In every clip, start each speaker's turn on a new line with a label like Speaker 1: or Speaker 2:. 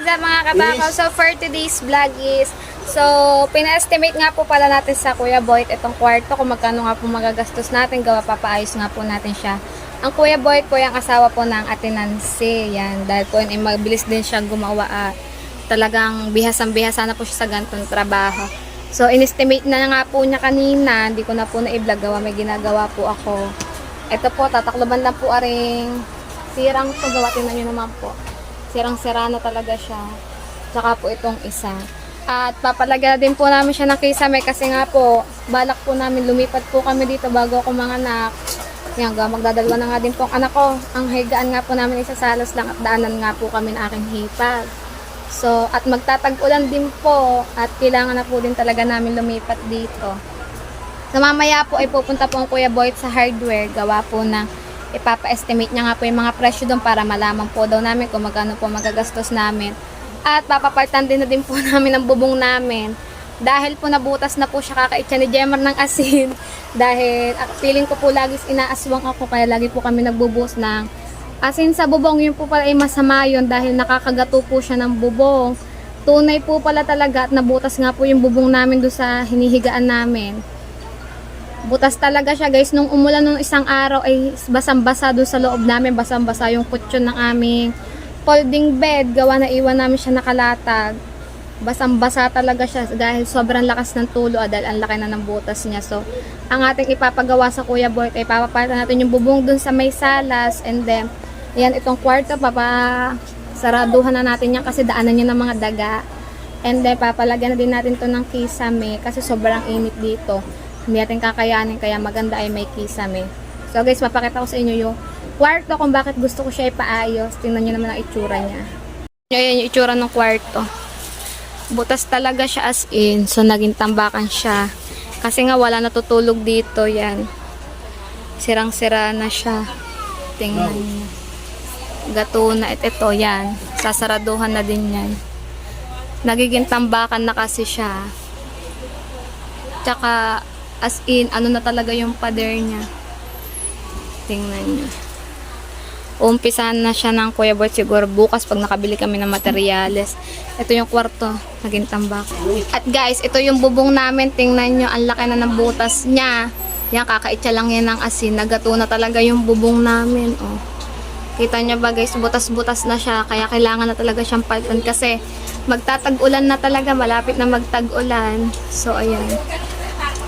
Speaker 1: up mga katakaw? So for today's vlog is, so pina-estimate nga po pala natin sa Kuya Boyt itong kwarto kung magkano nga po magagastos natin, gawa papaayos nga po natin siya. Ang Kuya Boyt po yung asawa po ng Ate Nancy, yan, dahil po mabilis din siya gumawa at talagang bihasang-bihasa na po siya sa ganitong trabaho. So in-estimate na nga po niya kanina, hindi ko na po na-i-vlog, gawa may ginagawa po ako. Ito po, tatakloban lang po aring sirang to, gawa tingnan nyo naman po. Sirang-sira na talaga siya. Tsaka po itong isa. At papalagyan din po namin siya ng kisame kasi nga po, balak po namin lumipat po kami dito bago ako manganak. Yan, magdadalwa na nga din po ang anak ko. Ang higaan nga po namin isasalas lang at daanan nga po kami ng aking hipag. So, at magtatag-ulan din po at kailangan na po din talaga namin lumipat dito. So, mamaya po ay pupunta po ang Kuya Boyt sa hardware. Gawa po na ipapa-estimate niya nga po yung mga presyo doon para malaman po daw namin kung magkano po magagastos namin. At papapalitan din na din po namin ang bubong namin. Dahil po nabutas na po siya kakaitsa ni Jemar ng asin. Dahil feeling ko po lagi inaaswang ako kaya lagi po kami nagbubuhos ng asin sa bubong. Yun po pala ay masama yun dahil nakakagato po siya ng bubong. Tunay po pala talaga at nabutas nga po yung bubong namin doon sa hinihigaan namin. Butas talaga siya guys. Nung umulan nung isang araw ay basang-basa doon sa loob namin. Basang-basa yung kutsyon ng aming folding bed. Gawa na iwan namin siya nakalatag. Basang-basa talaga siya dahil sobrang lakas ng tulo dahil ang laki na ng butas niya. So, ang ating ipapagawa sa Kuya Boyt ay papapalitan natin yung bubong doon sa may salas. And then, yan itong kwarto, papasaraduhan na natin yan kasi daanan niya ng mga daga. And then, papalagyan na din natin to ng kisame kasi sobrang init dito. Hindi natin kakayanin kaya maganda ay may kisame. So guys, mapakita ko sa inyo yung kwarto kung bakit gusto ko siya ipaayos. Tingnan nyo naman ang itsura niya. Yan yung itsura ng kwarto. Butas talaga siya as in. So naging tambakan siya. Kasi nga wala natutulog dito. Yan. Sirang-sira na siya. Tingnan nyo. Gato na ito. Yan. Sasaraduhan na din yan. Nagiging tambakan na kasi siya. Tsaka as in, ano na talaga yung pader niya. Tingnan nyo. Umpisahan na siya ng Kuya Boyt siguro bukas pag nakabili kami ng materyales. Ito yung kwarto. Naging tambak. At guys, ito yung bubong namin. Tingnan nyo, ang laki na ng butas niya. Yan, kakaitsa lang yan ng asin. Nagato na talaga yung bubong namin. Oh. Kita nyo ba guys, butas-butas na siya. Kaya kailangan na talaga siyang palitan. Kasi magtatag-ulan na talaga. Malapit na magtag-ulan. So, ayan.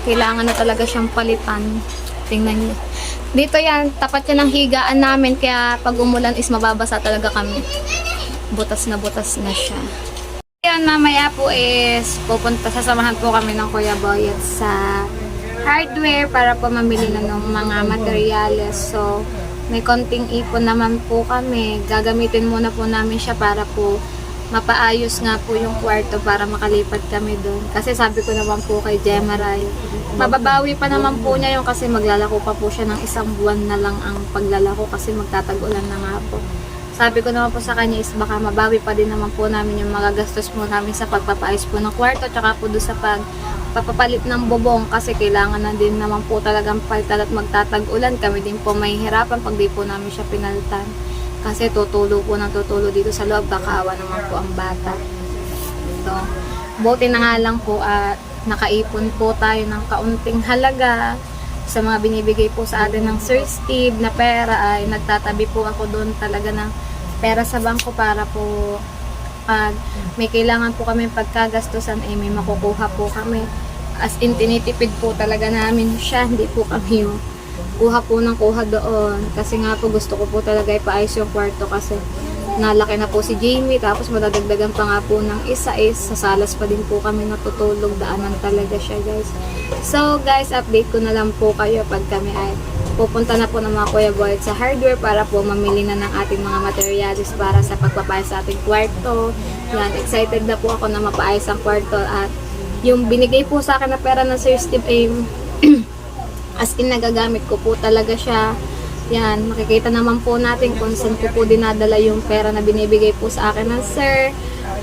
Speaker 1: Kailangan na talaga siyang palitan. Tingnan niyo. Dito yan, tapat yan ng higaan namin. Kaya pag umulan is mababasa talaga kami. Butas na siya. Yan, mamaya po is sasamahan po kami ng Kuya Boyt sa hardware para po mamili na ng mga materyales. So, may konting ipon naman po kami. Gagamitin muna po namin siya para po mapaayos nga po yung kwarto para makalipat kami doon. Kasi sabi ko naman po kay Jemaray, mababawi pa naman po niya yung kasi maglalako pa po siya ng isang buwan na lang ang paglalako kasi magtatag-ulan na nga po. Sabi ko naman po sa kanya is baka mabawi pa din naman po namin yung magagastos po namin sa pagpapaayos po ng kwarto tsaka po doon sa pagpapalit ng bubong kasi kailangan na din naman po talagang palitan at magtatag-ulan. Kami din po may hirapan pag di po namin siya pinalitan. Kasi tutulo po ng tutulo dito sa loob. Baka awa naman po ang bata. Ito. Buti na nga lang po at nakaipon po tayo ng kaunting halaga sa mga binibigay po sa atin ng Sir Steve na pera ay nagtatabi po ako doon talaga ng pera sa bangko para po pag may kailangan po kami pagkagastusan ay may makukuha po kami. As in tinitipid po talaga namin siya. Hindi po kami yung kuha po ng kuha doon. Kasi nga po gusto ko po talaga ipaayos yung kwarto kasi nalaki na po si Jamie. Tapos madadagdagan pa nga po ng isa is sa salas pa din po kami natutulog. Daanan talaga siya guys. So guys, update ko na lang po kayo pag kami ay pupunta na po ng mga Kuya Boyt sa hardware para po mamili na ng ating mga materials para sa pagpapaayos sa ating kwarto. Yan, excited na po ako na mapaayos ang kwarto at yung binigay po sa akin na pera ng Sir Steve ay as in nagagamit ko po talaga siya. Yan, makikita naman po natin kung saan ko po dinadala yung pera na binibigay po sa akin ng Sir.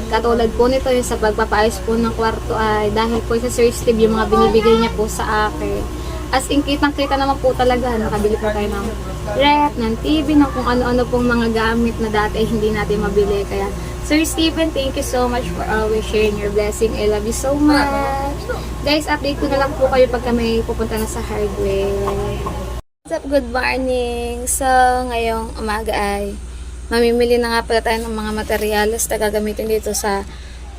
Speaker 1: Katulad po nito yung sa pagpapaayos po ng kwarto ay dahil po sa Sir Steve yung mga binibigay niya po sa akin. As in kitang-kita naman po talaga, nakabili po tayo ng ref, ng TV, ng kung ano-ano pong mga gamit na dati hindi natin mabili. Kaya Sir Steven, thank you so much for always sharing your blessing. I love you so much. Guys, update ko na lang po kayo pagka may pupunta na sa hardware. What's up? Good morning. So, ngayong umaga ay mamimili na nga pala tayo ng mga materyales na gagamitin dito sa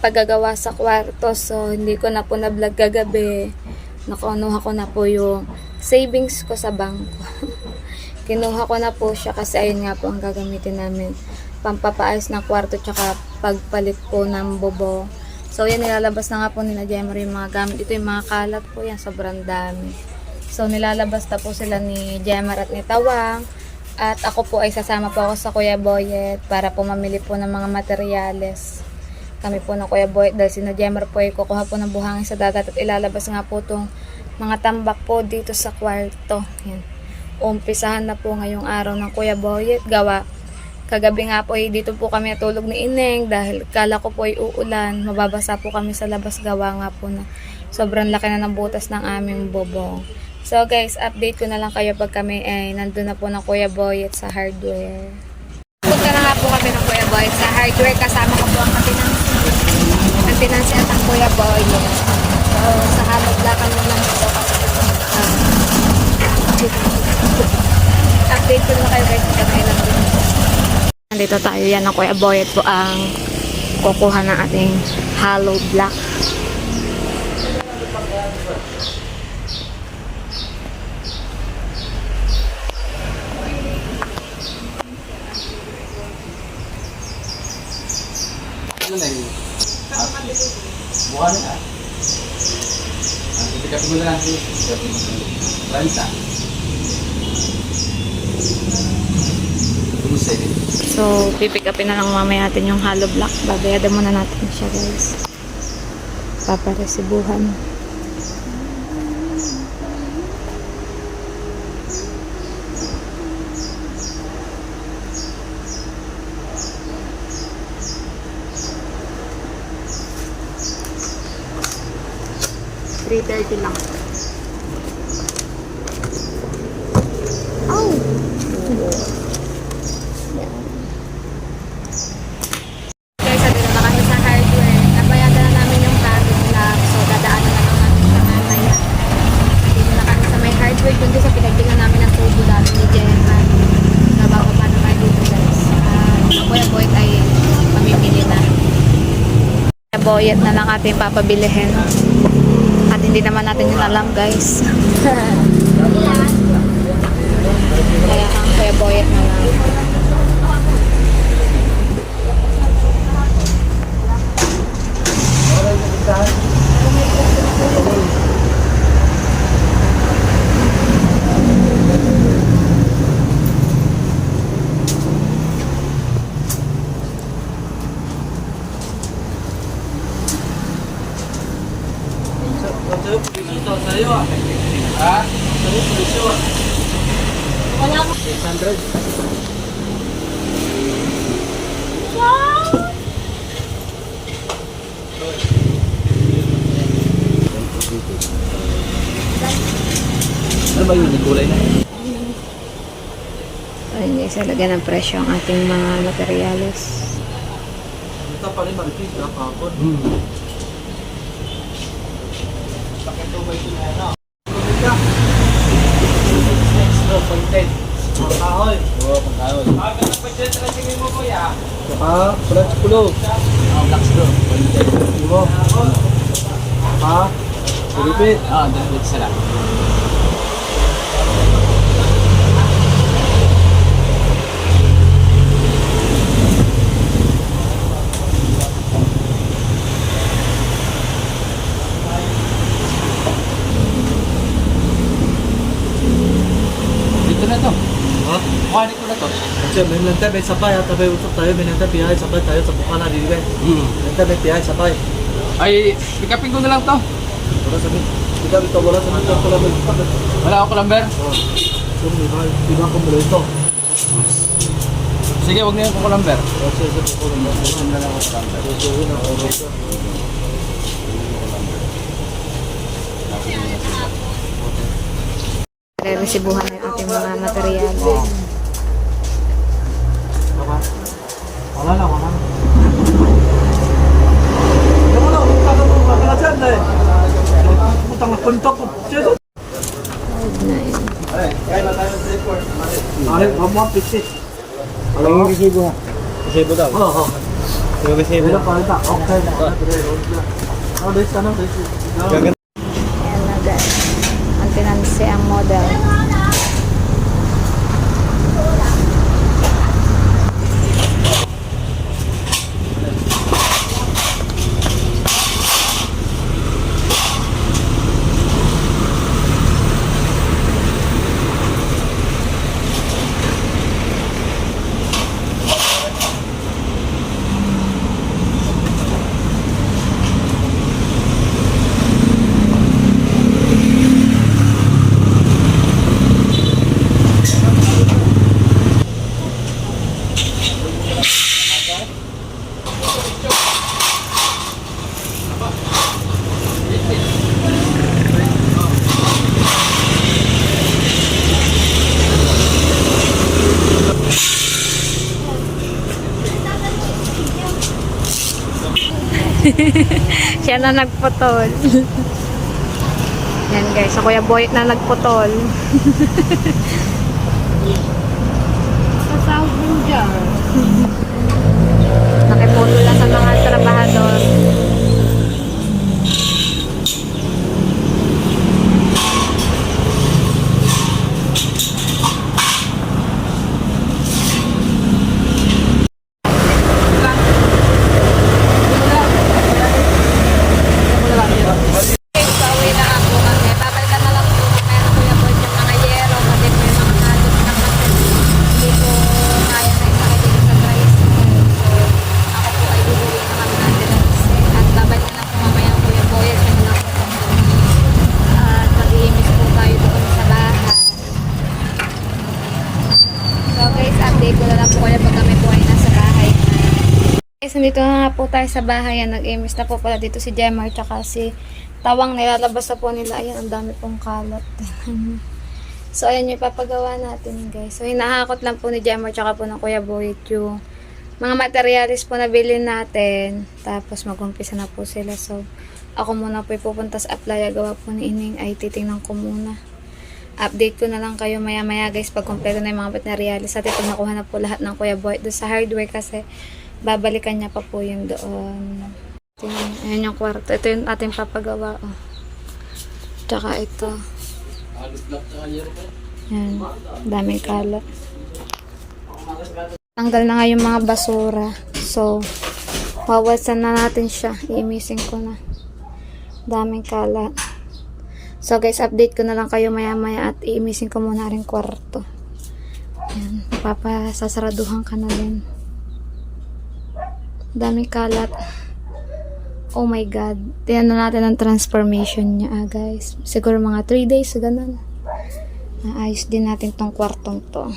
Speaker 1: paggagawa sa kwarto. So, hindi ko na po na-vlog kagabi. Nakuha ko na po yung savings ko sa bangko. Kinuha ko na po siya kasi ayun nga po ang gagamitin namin. Pampapaayos ng kwarto tsaka pagpalit po ng bobo. So yan, nilalabas na nga po nila Jemer yung mga gamit. Ito yung mga kalat po yan, sobrang dami. So nilalabas na po sila ni Jemer at ni Tawang. At ako po ay sasama po ako sa Kuya Boyet para po mamili po ng mga materyales. Kami po ng Kuya Boyet dahil si Jemer po ay kukuha po ng buhangin sa dagat at ilalabas nga po itong mga tambak po dito sa kwarto. Yan. Umpisahan na po ngayong araw ng Kuya Boyet gawa. Kagabi nga po ay dito po kami natulog ni Ineng dahil kala ko po ay uulan. Mababasa po kami sa labas gawa nga po na sobrang laki na ng butas ng aming bobong. So guys, update ko na lang kayo pag kami ay nandun na po ng Kuya Boyet sa hardware. Punta na nga po kami ng Kuya Boyet sa hardware. Kasama ko po ang katinansi at ang Kuya Boyet. So sa halaglakan mo lang ito kasi update ko na kayo guys pag kami nandun. Nandito tayo, yan ang Kuya Boyet po ang kukuha ng ating hollow block.
Speaker 2: Bukan na. Ang kapit mo na lang si Ranta.
Speaker 1: So, pipick upin na lang mamaya natin yung hollow block. Babayadan muna natin siya guys. Paparesibuhan. $3.30 lang. Oh! Guys, dito na kami sa hardware. Nabayadan na namin yung gamit lang. So, dadaanan na lang namin siya mamaya. Dito na kami sa may hardware. Doon sa pinagtingan namin ng tubo namin ni Gemma. Nabawa pa na kayo dito guys. Ang Kuya Boyet ay mamimili na. Kuya Boyet na lang ating papabilihin. At hindi naman natin yun alam guys. Kaya ang Kuya Boyet na lang.
Speaker 2: Ha? 600. Ano ba yun? Nagkulay na?
Speaker 1: Ayun guys, lagyan ng presyo ang ating mga materyales.
Speaker 2: Ito pa rin marikis. Kapapon. Pakito ba ito na ano? Content. Pangkahoy. Oo, pangkahoy. Ganda pa dyan sa lasingin mo po ya. Black Skulo. Black Skulo. Content. Diba? Dilipit. Dilipit sila. Dito na to. Kuhanin ko na to.
Speaker 3: Kasi may nanta may sapay at may usap tayo, may nanta pihay sapay tayo sa bukana dito guys. Nanta may pihay sapay.
Speaker 2: Ay, pikapin ko na lang to.
Speaker 3: Wala sa min. Kita wala sa min ko lang may.
Speaker 2: Wala ako number.
Speaker 3: So di ba ko mula ito.
Speaker 2: Sige, wag niyo ko number.
Speaker 3: Kasi ko lang na lang ako number. So yun ang oras.
Speaker 1: Re-resibuhan na yung ating mga materyales.
Speaker 3: Wala lang. puntok ko.
Speaker 1: Na yun.
Speaker 3: Ay, mama, pixit.
Speaker 2: Alam yung resibo ha? Resibo daw?
Speaker 3: Oo.
Speaker 2: Yung resibo.
Speaker 3: Wala pa rin. Okay. Oh, this ano?
Speaker 2: Gaganda.
Speaker 1: Ayan na guys. Ang tinansi ang model. Siya na nagputol. Yan guys, so Kuya Boy na nagputol.
Speaker 3: Kasahod mo dyan.
Speaker 1: Nakiputol lang sa mga trabahador. Pauwi na ako kami. Babalikan na lang po meron Kuya Boy yung mga yero, pati po yung mga nalot na kasi hindi ko kaya na isakay dito sa tricycle. So, ako po ay uuwi na kami natin at babalik na po mamaya ang Kuya Boy at yung lang po at mag-iimis po tayo doon sa bahay. So guys, update ko na lang po kayo pag kami po ay nasa bahay na. Guys, nandito na nga po tayo sa bahay. Nag-iimis na po pala dito si Jemar tsaka si Tawang, nilalabas na po nila. Ayan, ang dami pong kalat. So, ayan yung papagawa natin, guys. So, hinahakot lang po ni Jemar tsaka po ng Kuya Boyet yung mga materialis po na bilhin natin. Tapos, mag-umpisa na po sila. So, ako muna po pupunta sa Aplaya. Gawa po ni Ining ay titingnan ko muna. Update ko na lang kayo maya-maya, guys, pag kompleto na yung mga materialis. At pag nakuha na po lahat ng Kuya Boyet doon sa hardware kasi babalikan niya pa po yung doon. Ayan yung kwarto. Ito yung ating papagawa. Oh. Tsaka ito. Ayan. Daming kalat. Tanggal na nga yung mga basura. So, wawasan na natin siya. I-missing ko na. Daming kalat. So guys, update ko na lang kayo maya-maya at i-missing ko muna rin kwarto. Ayan. Papasasaraduhan ka na din. Daming kalat. Oh my God. Tingnan na natin ang transformation niya, guys. Siguro mga 3 days, ganun. Naayos din natin tong kwartong to.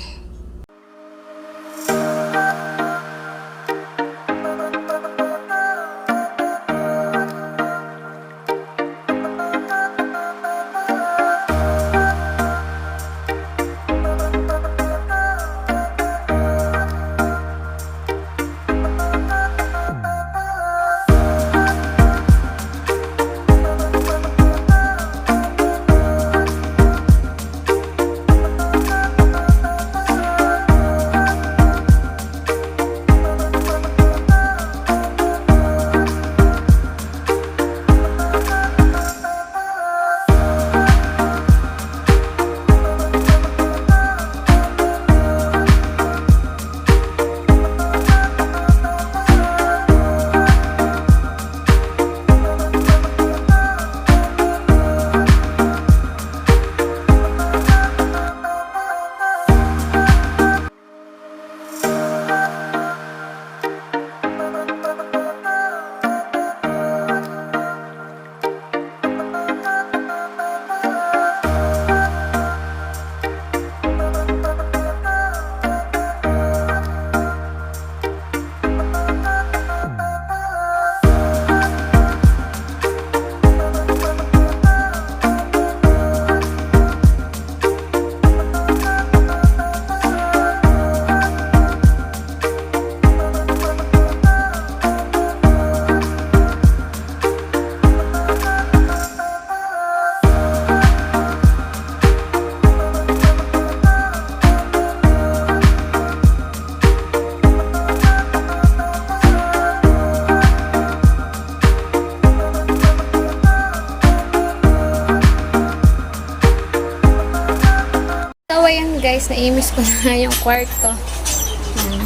Speaker 1: guys, naimis ko na yung kwarto.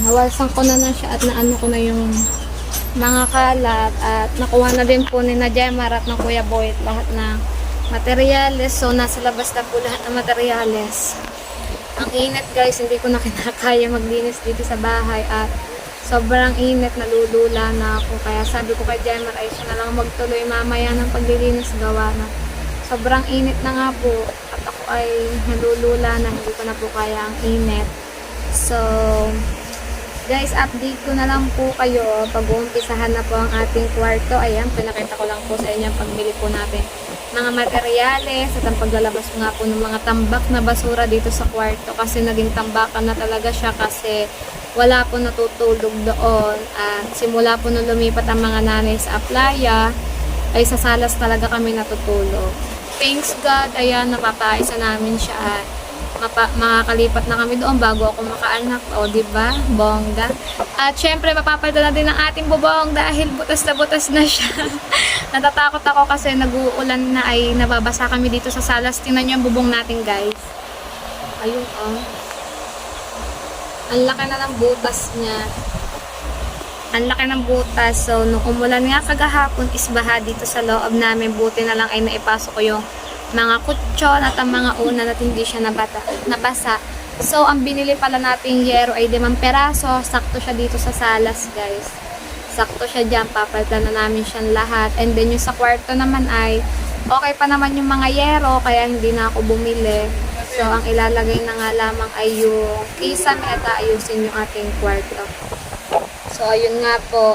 Speaker 1: Nawasan ko na siya at naano ko na yung mga kalat at nakuha na din po ni na Jemar at ng Kuya Boyd lahat ng materyales. So, nasa labas na po lahat ng materyales. Ang init guys, hindi ko na kinakaya maglinis dito sa bahay at sobrang init, nalulula na ako. Kaya sabi ko kay Jemar ay siya na lang magtuloy mamaya ng paglilinis gawa na. Sobrang init na nga po at ako ay nalulula na, hindi ko na po kaya ang init. So, guys, update ko na lang po kayo pag uumpisahan na po ang ating kwarto. Ayan, pinakita ko lang po sa inyo ang pagbili po natin mga materyales at ang paglalabas nga po ng mga tambak na basura dito sa kwarto kasi naging tambakan na talaga siya kasi wala po natutulog doon at simula po nung lumipat ang mga nanay sa Aplaya ay sa salas talaga kami natutulog. Thanks God, ayan, napapaisa namin siya at makakalipat na kami doon bago ako makaanak. O, diba? Bongga. At syempre, mapapalitan na din ang ating bubong dahil butas na siya. Natatakot ako kasi nag-uulan na ay nababasa kami dito sa salas. Tingnan nyo ang bubong natin, guys. Ayun, oh. Ang laki na ng butas niya. Ang laki ng butas. So, nung umulan nga kagahapon, isbaha dito sa loob namin. Buti na lang ay naipasok ko yung mga kutsyon at ang mga unan at hindi siya nabasa. So, ang binili pala nating yero ay 5 peraso. Sakto siya dito sa salas, guys. Sakto siya dyan. Papalitan na namin siyang lahat. And then, yung sa kwarto naman ay okay pa naman yung mga yero, kaya hindi na ako bumili. So, ang ilalagay na nga lamang ay yung kisame at ayusin yung ating kwarto. So, ayun nga po.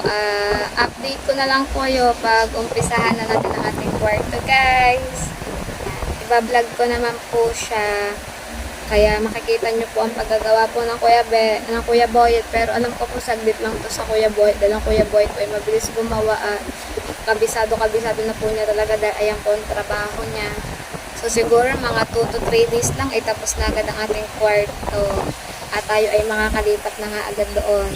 Speaker 1: Update ko na lang po kayo pag umpisahan na natin ang ating kwarto, guys. Iba-vlog ko naman po siya. Kaya makikita nyo po ang paggagawa po ng Kuya Boyd. Pero alam ko po saglit lang to sa Kuya Boyd. Dahil ang Kuya Boyd po ay mabilis gumawa at kabisado na po niya talaga dahil ayan po ang trabaho niya. So siguro mga 2 to 3 days lang ay tapos na agad ang ating kwarto. At tayo ay makakalipat na nga agad doon.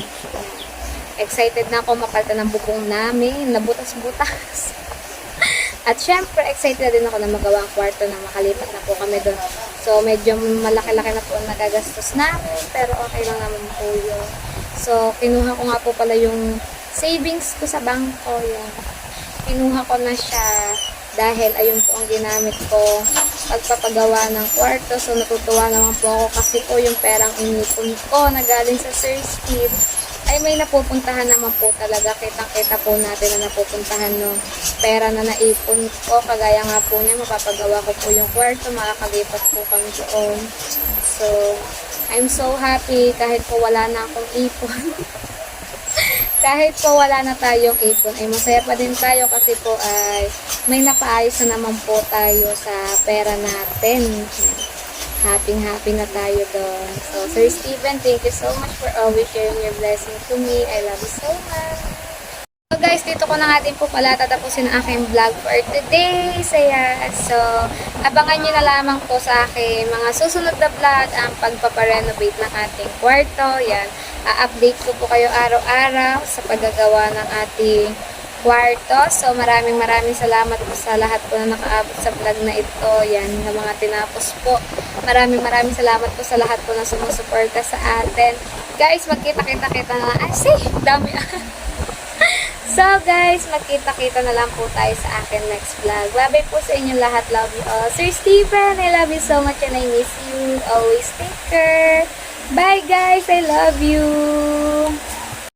Speaker 1: Excited na ako mapalitan ng bubong namin. Nabutas-butas. At syempre, excited din ako na magawa ang kwarto na makalipat na po kami doon. So, medyo malaki-laki na po ang nagagastos namin, pero okay lang naman po yun. So, kinuha ko nga po pala yung savings ko sa bangko. Yan. Kinuha ko na siya dahil ayun po ang ginamit ko pagpapagawa ng kwarto. So, natutuwa naman po ako kasi po yung perang inipon ko na galing sa Sir Steve ay may napupuntahan naman po talaga. Kitang-kita po natin na napupuntahan no pera na naipon ko. Kagaya nga po niya, mapapagawa ko po yung kwarto, makakalipat po kami doon. So, I'm so happy kahit po wala na akong ipon. Kahit po wala na tayong ipon, ay masaya pa din tayo kasi po ay may napaayos na naman po tayo sa pera natin. Happy na tayo doon. So, Sir Steven, thank you so much for always sharing your blessing to me. I love you so much. So guys, dito ko na nga din po pala tatapusin ang aking vlog for today. So, abangan nyo na lamang po sa aking mga susunod na vlog ang pagpaparenovate ng ating kwarto. Yan, a-update ko po kayo araw-araw sa paggagawa ng ating kwarto. So, maraming salamat po sa lahat po na nakaabot sa vlog na ito. Yan, ng mga tinapos po. Maraming salamat po sa lahat po na sumusuporta sa atin. Guys, magkita-kita na lang. Dami. So, guys, magkita-kita na lang po tayo sa akin next vlog. Bye-bye po sa inyo lahat. Love you all. Sir Steven, I love you so much and I miss you. Always take care. Bye, guys. I love you.